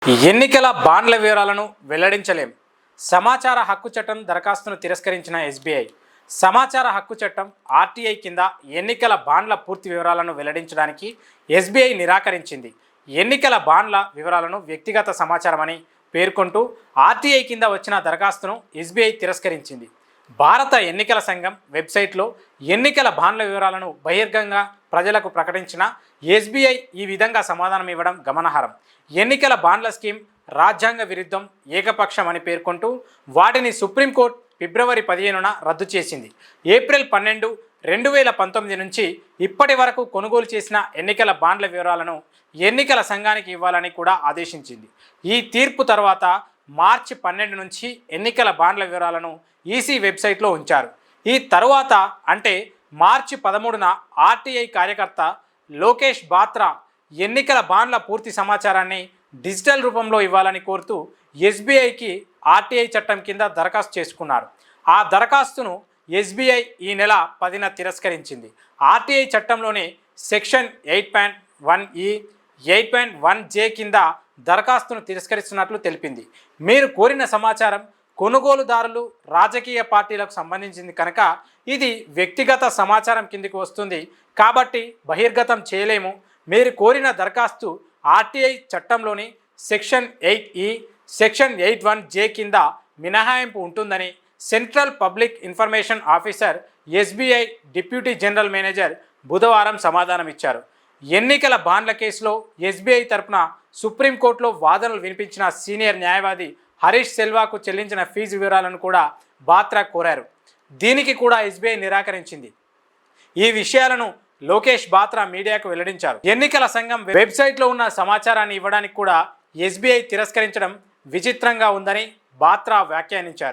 ఎన్నికల బాండ్ల వివరాలను వెల్లడించలేం. సమాచార హక్కు చట్టం దరఖాస్తును తిరస్కరించిన ఎస్బీఐ. సమాచార హక్కు చట్టం ఆర్టీఐ కింద ఎన్నికల బాండ్ల పూర్తి వివరాలను వెల్లడించడానికి ఎస్బీఐ నిరాకరించింది. ఎన్నికల బాండ్ల వివరాలను వ్యక్తిగత సమాచారమని పేర్కొంటూ ఆర్టీఐ కింద వచ్చిన దరఖాస్తును ఎస్బీఐ తిరస్కరించింది. భారత ఎన్నికల సంఘం వెబ్సైట్లో ఎన్నికల బాండ్ల వివరాలను బహిర్గంగా ప్రజలకు ప్రకటించిన ఎస్బీఐ ఈ విధంగా సమాధానం ఇవ్వడం గమనార్హం. ఎన్నికల బాండ్ల స్కీమ్ రాజ్యాంగ విరుద్ధం, ఏకపక్షం అని పేర్కొంటూ వాటిని సుప్రీంకోర్టు ఫిబ్రవరి 15న రద్దు చేసింది. ఏప్రిల్ 12, 2019 నుంచి ఇప్పటి వరకు కొనుగోలు చేసిన ఎన్నికల బాండ్ల వివరాలను ఎన్నికల సంఘానికి ఇవ్వాలని కూడా ఆదేశించింది. ఈ తీర్పు తర్వాత మార్చి 12 నుంచి ఎన్నికల బాండ్ల వివరాలను ఈసీ వెబ్సైట్లో ఉంచారు. ఈ తరువాత అంటే మార్చి 13న ఆర్టీఐ కార్యకర్త లోకేష్ బాత్రా ఎన్నికల బాండ్ల పూర్తి సమాచారాన్ని డిజిటల్ రూపంలో ఇవ్వాలని కోరుతూ ఎస్బీఐకి ఆర్టీఐ చట్టం కింద దరఖాస్తు చేసుకున్నారు. ఆ దరఖాస్తును ఎస్బీఐ ఈ నెల 10న తిరస్కరించింది. ఆర్టీఐ చట్టంలోని సెక్షన్ 8.1E, 8.1J కింద దరఖాస్తును తిరస్కరిస్తున్నట్లు తెలిపింది. మీరు కోరిన సమాచారం కొనుగోలుదారులు, రాజకీయ పార్టీలకు సంబంధించింది కనుక ఇది వ్యక్తిగత సమాచారం కిందికి వస్తుంది కాబట్టి బహిర్గతం చేయలేము. మీరు కోరిన దరఖాస్తు ఆర్టీఐ చట్టంలోని సెక్షన్ 8E, సెక్షన్ 8.1J కింద మినహాయింపు ఉంటుందని central public information officer SBI deputy general manager బుధవారం సమాధానం ఇచ్చారు. ఎన్నికల బాండ్ల కేసులో ఎస్బీఐ తరపున సుప్రీంకోర్టులో వాదనలు వినిపించిన సీనియర్ న్యాయవాది హరీష్ సెల్వాకు చెల్లించిన ఫీజు వివరాలను కూడా బాత్రా కోరారు. దీనికి కూడా ఎస్బీఐ నిరాకరించింది. ఈ విషయాలను లోకేష్ బాత్రా మీడియాకు వెల్లడించారు. ఎన్నికల సంఘం వెబ్సైట్లో ఉన్న సమాచారాన్ని ఇవ్వడానికి కూడా ఎస్బీఐ తిరస్కరించడం విచిత్రంగా ఉందని బాత్రా వ్యాఖ్యానించారు.